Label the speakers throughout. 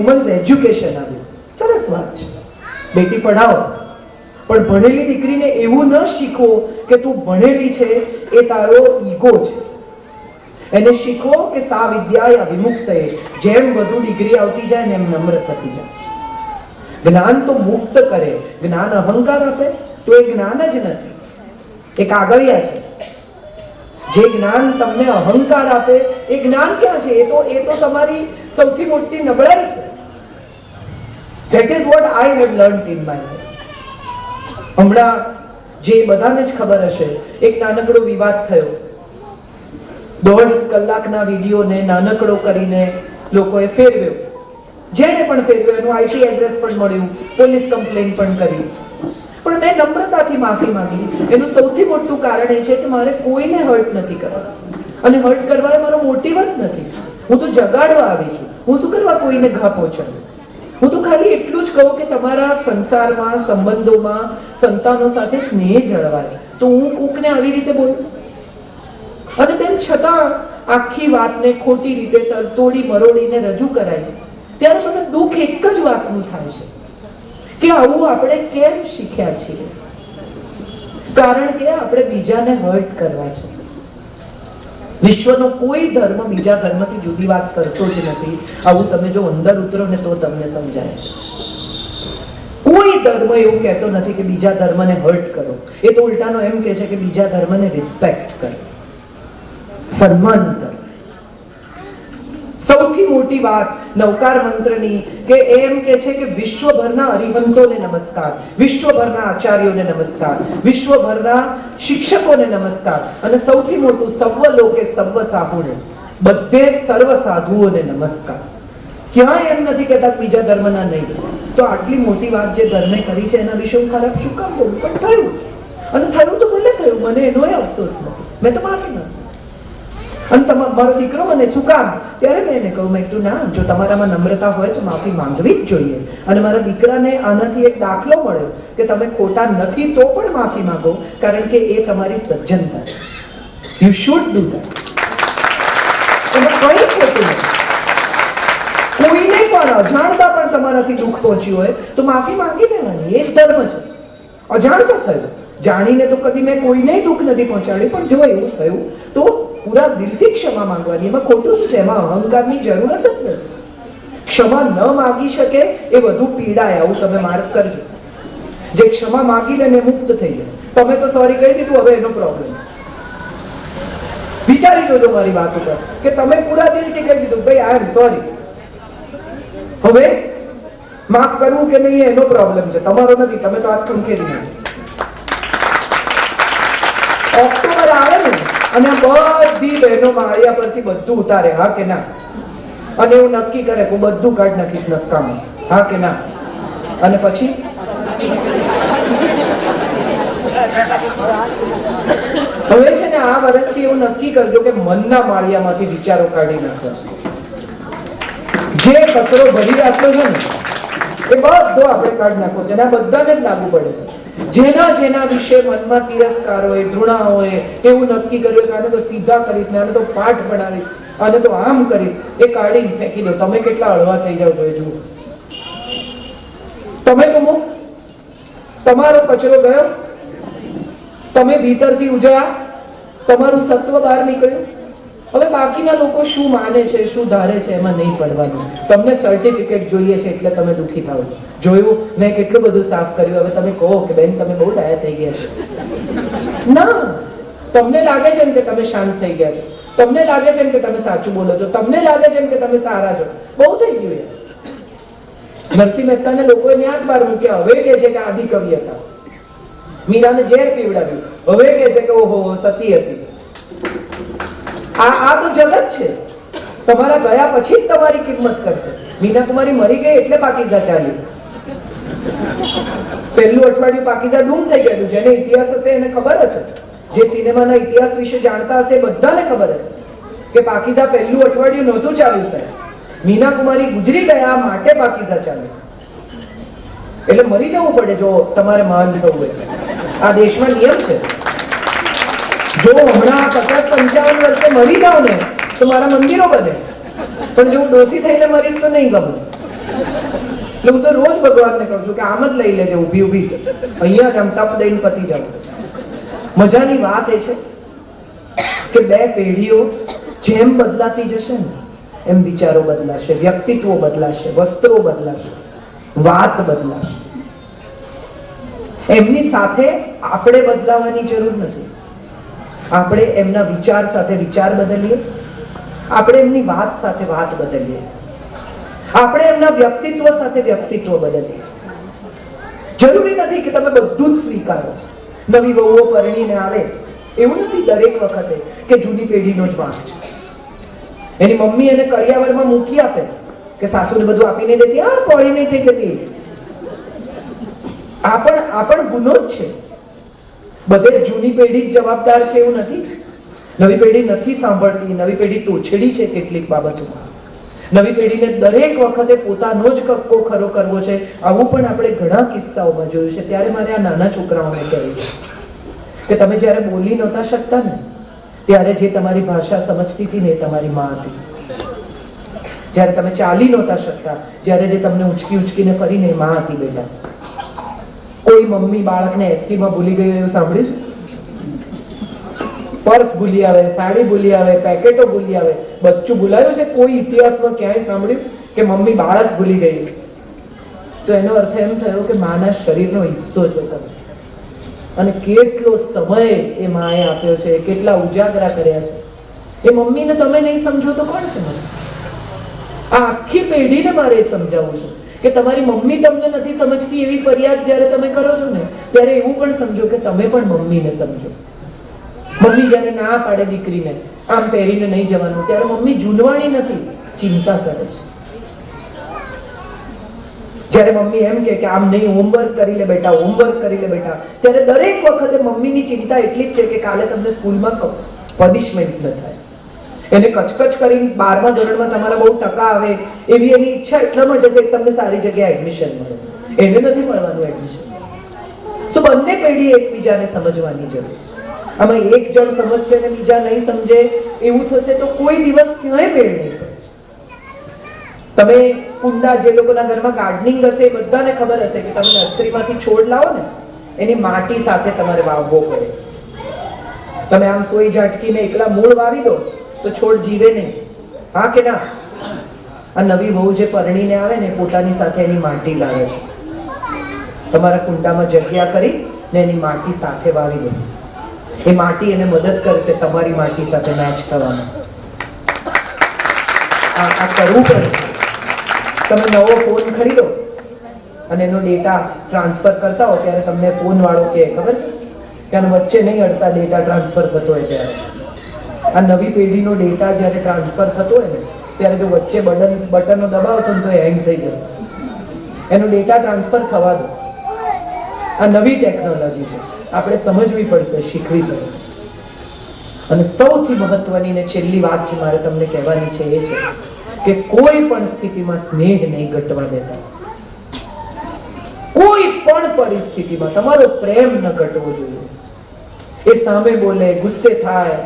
Speaker 1: Women's education આવ્યું, સરસ વાત છે, બેટી પઢાઓ, પણ ભણેલી દીકરીને એવું ન શીખવો કે તું ભણેલી છે એ તારો ઈગો છે. એને શીખવો કે સા વિદ્યાય વિમુક્તએ, જેમ વધુ ડિગ્રી આવતી જાય ને એમ નમ્ર થતી જાય. જ્ઞાન તો મુક્ત કરે, જ્ઞાન અહંકાર આપે તો એ જ્ઞાન જ નથી, એ કાગળિયા છે. જે જ્ઞાન તમને અહંકાર આપે એ જ્ઞાન ક્યાં છે? એ તો તમારી સૌથી મોટી નબળાઈ છે. That is what I have learned in my life. હમણાં જે બધાને જ ખબર હશે, એક નાનકડો વિવાદ થયો. 1.5 કલાકના વિડીયોને નાનકડો કરીને લોકોએ ફેરવ્યો. જેને પણ ફેરવ્યો એનું IP એડ્રેસ પણ મળ્યું, પોલીસ કમ્પ્લેન પણ કરી. પણ મેં નમ્રતાથી માફી માંગી. એનું સૌથી મોટું કારણ એ છે કે મારે કોઈને હર્ટ નથી કરવા, અને હર્ટ કરવા એ મારો મોટિવ જ નથી. હું તો જગાડવા આવી છું. હું શું કરવા કોઈને ઘા પહોંચાડું? હું તો ખાલી એટલું જ કહું કે તમારા સંસારમાં, સંબંધોમાં, સંતાનો સાથે સ્નેહ જળવાય. તો હું કોકને આવી રીતે બોલું? અને તેમ છતાં આખી વાતને ખોટી રીતે તોડી મરોડીને રજૂ કરાય ત્યારે મને દુઃખ એક જ વાતનું થાય છે કે આવું આપણે કેમ શીખ્યા છીએ? કારણ કે આપણે બીજાને હર્ટ કરવા છે. વિશ્વનો કોઈ ધર્મ બીજા ધર્મથી જુદી વાત કરતો જ નથી. આવું તમે જો અંદર ઉતરો ને તો તમને સમજાય. કોઈ ધર્મ એવું કહેતો નથી કે બીજા ધર્મને હર્ટ કરો. એ તો ઉલટાનો એમ કહે છે કે બીજા ધર્મને રિસ્પેક્ટ કરો, સન્માન કરો. સૌથી મોટી વાત નવકાર મંત્રની કે એમ કે છે કે વિશ્વભરના હરિભક્તોને નમસ્કાર, વિશ્વભરના આચાર્યોને નમસ્કાર, વિશ્વભરના શિક્ષકોને નમસ્કાર, અને સૌથી મોટું સર્વ લોકે સર્વ સાહુને, બધે સર્વ સાધુઓને નમસ્કાર. ક્યાંય એમ નથી કહેતા બીજા ધર્મના નહીં. તો આટલી મોટી વાત જે ધર્મે કરી છે એના વિશે હું ખરાબ શું કામ બોલું? પણ થયું, અને થયું તો ભલે થયું, મને એનોય અફસોસ નથી. મેં તો માફી માંગી. અને મારો દીકરો મને શું કામ, ત્યારે મેં એને કહ્યું, મેં કીધું ના, જો તમારામાં નમ્રતા હોય તો માફી માંગવી જ જોઈએ. અને મારા દીકરાને આનાથી એક દાખલો મળ્યો કે તમે ખોટા નથી તો પણ માફી માંગો, કારણ કે એ તમારી સજ્જનતા છે. You should do that. તમે કઈ ખોટું નથી. કોઈને પણ અજાણતા પણ તમારાથી દુઃખ પહોંચ્યું હોય તો માફી માંગી લેવાની, એ જ ધર્મ છે. અજાણતા થયું, જાણીને તો કદી મેં કોઈને દુઃખ નથી પહોંચાડ્યું, પણ જો એવું થયું તો પૂરા દિલથી ક્ષમા માંગવાની. એમાં ખોટું શું છે? એમાં અહંકારની જરૂરત જ નથી. ક્ષમા ન માગી શકે એ વધુ પીડાય, આવું તમે માર્ક કરજો. જે ક્ષમા માગી લે ને મુક્ત થઈ જાય. તમે તો સોરી કહી દીધું, હવે એનો પ્રોબ્લેમ. વિચારી જોજો મારી વાત ઉપર કે તમે પૂરા દિલથી કહી દીધું, ભાઈ આઈ એમ સોરી, હવે માફ કરવું કે નહીં એનો પ્રોબ્લેમ છે, તમારો નથી. તમે તો હાથ ખંખેરી નાખો. ઓક્ટોબર આવે ને અને બધી બહેનો માળિયા પરથી બધું ઉતારે, હા કે ના? અને એવું નક્કી કરે હું બધું કાઢ નાખીશ નક્કામાં, હા કે ના? અને પછી હવે છે ને આ વર્ષથી એવું નક્કી કરજો કે મનના માળિયામાંથી વિચારો કાઢી નાખવા. જે કચરો ભરી રાખ્યો છે ને એ બધો આપણે કાઢી નાખવો છે. અને આ બધાને જ લાગુ પડે છે. જેના વિશે મનમાં તિરસ્કાર હોય, ઘૃણા હોય, એવું નક્કી કર્યું કે આને તો સીધા કરીશ ને આને તો પાઠ ભણાવીશ, આને તો આમ કરીશ, એ કાઢીને ફેંકી દો. તમે કેટલા હળવા થઈ જાવ જોઈએ જુઓ. તમે તો મુક્ત, તમારો કચરો ગયો, તમે ભીતરથી ઉજળા, તમારું સત્વ બહાર નીકળ્યું. હવે બાકીના લોકો શું માને છે, શું ધારે છે, એમાં નહીં પડવાનું. તમને સર્ટિફિકેટ જોઈએ છે એટલે તમે દુઃખી થાવ. જોયું મેં કેટલું બધું સાફ કર્યું, હવે તમે કહો કે બેન તમે બહુ ડાયા થઈ ગયા છો. ના, તમને લાગે છે કે તમે શાંત થઈ ગયા છો, તમને લાગે છે કે તમે સાચું બોલો છો, તમને લાગે છે કે તમે સારા છો. બહુ થઈ ગયું યાર. નરસિંહ મહેતાને લોકોએ ન્યાજ બાર મૂક્યા. હવે કે છે કે આદિ કવિ હતા. મીરાને ઝેર પીવડાવ્યું. હવે કે છે કે ઓહો સતી હતી. આ તો જગત છે. તમારા ગયા પછી જ તમારી કિંમત કરશે. મીના કુમારી મરી ગઈ એટલે પાકીઝા ચાલ્યું. પહેલું અઠવાડિયું પાકીઝા ડૂમ થઈ ગયું. જેને ઇતિહાસ હશે એને ખબર હશે, જે સિનેમાના ઇતિહાસ વિશે જાણતા હશે બધાને ખબર હશે કે પાકીઝા પહેલું અઠવાડિયું નહોતું ચાલ્યું સાહેબ. મીના કુમારી ગુજરી ગયા માટે પાકીઝા ચાલ્યું. એટલે મરી જવું પડે જો તમારે મહાન થવું હોય. આ દેશમાં નિયમ છે. જો હમણાં 50-55 વર્ષે મરી જાવ ને તો મારા મંદિરો બને, પણ જો હું ડોસી થઈને મરીશ તો નહીં ગમે. એટલે હું તો રોજ ભગવાનને કહું છું કે આમ જ લઈ લેજે, ઊભી ઊભી અહીંયા જ આમ ટપ દઈને પતી જાવ. મજાની વાત એ છે કે બે પેઢીઓ જેમ બદલાતી જશે ને એમ વિચારો બદલાશે, વ્યક્તિત્વો બદલાશે, વસ્ત્રો બદલાશે, વાત બદલાશે. એમની સાથે આપણે બદલાવાની જરૂર નથી. આપણે એમના વિચાર સાથે વિચાર બદલીએ, આપણે એમની વાત સાથે વાત બદલીએ, આપણે એમના વ્યક્તિત્વ સાથે વ્યક્તિત્વ બદલીએ. જરૂરી નથી કે તમે બધું જ સ્વીકારો. નવી વહુઓ પરણીને આવે એવું નથી દરેક વખતે કે જૂની પેઢીનો જ વાંક છે. એની મમ્મી એને કરિયાવરમાં મૂકી આપે કે સાસુને બધું આપીને દેતી, આ પડી નહીં થઈ જતી. આ પણ ગુનો જ છે. બધે જૂની પેઢી જ જવાબદાર છે એવું નથી. નવી પેઢી નથી સાંભળતી, નવી પેઢી તોછડી છે કેટલીક બાબતોમાં. નવી પેઢીને દરેક વખતે પોતાનો જ કક્કો ખરો કરવો છે. આવું પણ આપણે ઘણા કિસ્સાઓમાં જોયું છે. ત્યારે મારે આ નાના છોકરાઓને કહેવું છે કે તમે જ્યારે બોલી નહોતા શકતા ને ત્યારે જે તમારી ભાષા સમજતી હતી ને એ તમારી માં હતી. જ્યારે તમે ચાલી નહોતા શકતા, જ્યારે જે તમને ઉચકી ઉચકીને ફરીને એ માં હતી. બેટા, કોઈ મમ્મી બાળકને એસટીમાં ભૂલી ગયું એવું સાંભળ્યું છે? પર્સ ભૂલી આવે, સાડી ભૂલી આવે, પેકેટો ભૂલી આવે, બચ્ચું ભૂલાયું છે? કોઈ ઇતિહાસમાં ક્યાંય સાંભળ્યું કે મમ્મી બાળક ભૂલી ગઈ? તો એનો અર્થ એમ થયો કે માના શરીરનો હિસ્સો છો તમે, અને કેટલો સમય એ માએ આપ્યો છે, કેટલા ઉજાગરા કર્યા છે. એ મમ્મીને તમે નહીં સમજો તો કોણ સમજશે? આ આખી પેઢીને મારે સમજાવવું છે કે તમારી મમ્મી તમને નથી સમજતી એવી ફરિયાદ જ્યારે તમે કરો છો ને ત્યારે એવું પણ સમજો કે તમે પણ મમ્મીને સમજો. મમ્મી જ્યારે ના પાડે દીકરીને આમ પહેરીને નહીં જવાનું, ત્યારે મમ્મી જૂનવાણી નથી, ચિંતા કરે છે. જ્યારે મમ્મી એમ કે આમ નહીં, હોમવર્ક કરી લે બેટા, હોમવર્ક કરી લે બેટા, ત્યારે દરેક વખતે મમ્મીની ચિંતા એટલી જ છે કે કાલે તમને સ્કૂલમાં પનિશમેન્ટ ન થાય. એને કચકચ કરીને 12મા ધોરણમાં તમારા બહુ ટકા આવે એવી એની ઈચ્છા એટલા માટે છે કે તમને સારી જગ્યાએ એડમિશન મળે. એને નથી મળવાનું એડમિશન. સો બંને પેઢી એકબીજાને સમજવાની જરૂર. આમાં એક જણ સમજશે ને બીજા નહીં સમજે એવું થશે તો કોઈ દિવસ ક્યાંય મેળ નહીં પડે. તમે કુંડા, જે લોકોના ઘરમાં ગાર્ડનિંગ હશે એ બધાને ખબર હશે કે તમે નર્સરીમાંથી છોડ લાવો ને એની માટી સાથે તમારે વાવવો પડે. તમે આમ સોઈ ઝાટકીને એકલા મૂળ વાવી દો તો છોડ જીવે નહીં. હા કે ના? આ નવી વહુ જે પરણીને આવે ને પોતાની સાથે એની માટી લાવે છે. તમારા કુંડામાં જગ્યા કરી ને એની માટી સાથે વાવી દો. એ માટી એને મદદ કરશે તમારી માટી સાથે મેચ થવામાં. આ કરવું પડશે. તમે નવો ફોન ખરીદો અને એનો ડેટા ટ્રાન્સફર કરતા હો ત્યારે તમને ફોન વાળો કે ખબર કે આને વચ્ચે નહીં અડતા ડેટા ટ્રાન્સફર થતો હોય ત્યારે. આ નવી પેઢીનો ડેટા જ્યારે ટ્રાન્સફર થતો હોય ને ત્યારે જો વચ્ચે બટનો દબાવશો ને તો હેંગ થઈ જશે. એનો ડેટા ટ્રાન્સફર થવા દો. આ નવી ટેકનોલોજી છે, આપણે સમજવી પડશે, શીખવી પડશે. અને સૌથી મહત્વની ને છેલ્લી વાત જે મારે તમને કહેવાની છે એ છે કે કોઈ પણ સ્થિતિમાં સ્નેહ નહીં ઘટવા દેતા. કોઈ પણ પરિસ્થિતિમાં તમારો પ્રેમ ન ઘટવો જોઈએ. એ સામે બોલે, ગુસ્સે થાય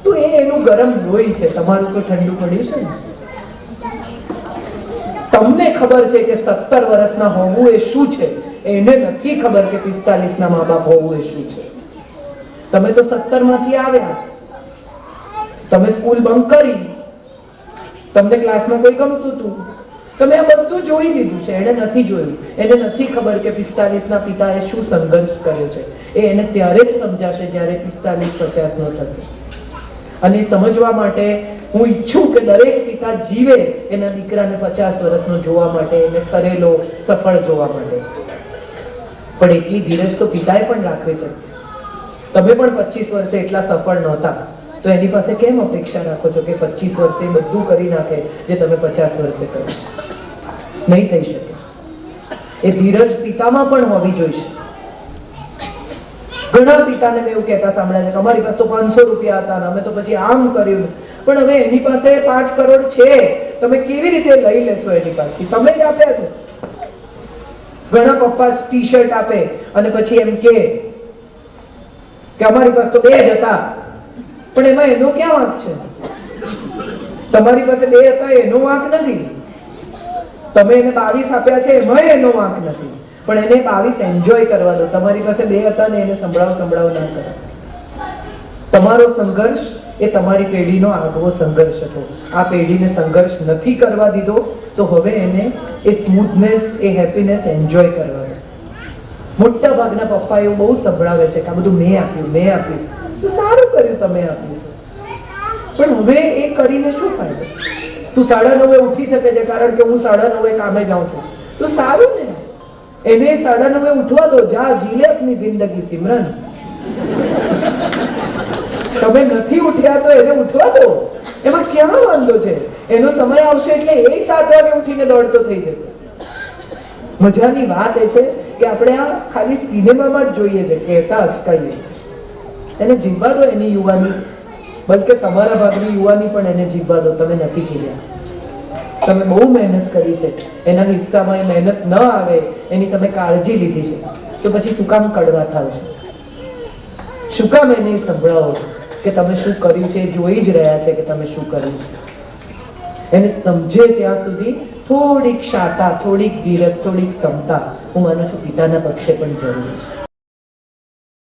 Speaker 1: તો એ એનું ગરમ લોહી છે, તમારું તો ઠંડુ પડ્યું છે ને. તમને ખબર છે કે 17 વર્ષના હોવું એ શું છે, એને નથી ખબર કે 45ના મા બાપ હોવું એ શું છે. તમે તો 17 માંથી આવ્યા, તમે સ્કૂલ બંક કરી, તમને ક્લાસમાં કોઈ ગમતું હતું, તમે આ બધું જોઈ લીધું છે. એને નથી જોયું. એને નથી ખબર કે 45ના પિતાએ શું સંઘર્ષ કર્યો છે. એ એને ત્યારે જ સમજાશે જ્યારે 45-50 નો થશે. અને સમજવા માટે હું ઈચ્છું કે દરેક પિતા જીવે એના દીકરાને 50 વર્ષનો જોવા માટે, એને કરેલો સફળ જોવા માટે. પણ એટલી ધીરજ તો પિતાએ પણ રાખવી પડશે. તમે પણ 25 વર્ષે એટલા સફળ નહોતા તો એની પાસે કેમ અપેક્ષા રાખો છો કે 25 વર્ષે બધું કરી નાખે જે તમે 50 વર્ષે કર્યું? નહીં થઈ શકે. એ ધીરજ પિતામાં પણ હોવી જોઈએ. ઘણા પિતાને મેં એવું કહેતા સાંભળ્યા છે, અમારી પાસે તો 500 રૂપિયા હતા ને અમે તો પછી આમ કર્યું. પણ હવે એની પાસે 5 કરોડ છે, તમે કેવી રીતે લઈ લેશો એની પાસેથી? તમે જ આપ્યા છે. ઘણા પપ્પા ટી શર્ટ આપે અને પછી એમ કે અમારી પાસે તો 2 જ હતા. પણ એમાં એનો ક્યાં વાંક છે? તમારી પાસે 2 હતા એનો વાંક નથી. તમે એને 22 આપ્યા છે એમાંય એનો વાંક નથી, પણ એને 22 એન્જોય કરવા દો. તમારી પાસે 2 હતા ને એને સંભળાવ ના કરો. તમારો સંઘર્ષ એ તમારી પેઢીનો આગવો સંઘર્ષ હતો. આ પેઢીને સંઘર્ષ નથી કરવા દીધો, તો હવે એને એ સ્મૂથનેસ, એ હેપીનેસ એન્જોય કરવા દો. મોટા ભાગના પપ્પા એવું બહુ સંભળાવે છે કે આ બધું મેં આપ્યું, તો સારું કર્યું તમે આપ્યું, પણ હવે એ કરીને શું ફાયદો? તું 9:30 ઉઠી શકે છે કારણ કે હું 9:30 કામે જાઉં છું, તો સારું ને, એને 9:30 ઉઠવા દો. જા જી લે આપની જિંદગી સિમરન. તમે નથી ઉઠ્યા તો એને ઉઠવા દો, એમાં ક્યાં વાંધો છે? એનો સમય આવશે એટલે એ 7 વાગે ઉઠીને દોડતો થઈ જશે. મજાની વાત એ છે કે આપણે આ ખાલી સિનેમામાં જ જોઈએ છે, કહેતા અચકાઈએ છીએ. એને જીવવા દો એની યુવાની, બલકે તમારા ભાગની યુવાની પણ એને જીવવા દો. તમે નથી જીવ્યા, તમે બહુ મહેનત કરી છે, એના હિસ્સામાં એ મહેનત ન આવે એની તમે કાળજી લીધી છે, તો પછી શું કામ કડવા થાવ છો? શું કામ એને સંભળાવો છો કે તમે શું કર્યું છે? જોઈ જ રહ્યા છે કે તમે શું કર્યું છે. એને સમજે ત્યાં સુધી થોડીક શાતા, થોડીક ધીરજ, થોડીક ક્ષમતા હું માનું છું પિતાના પક્ષે પણ જરૂરી છે.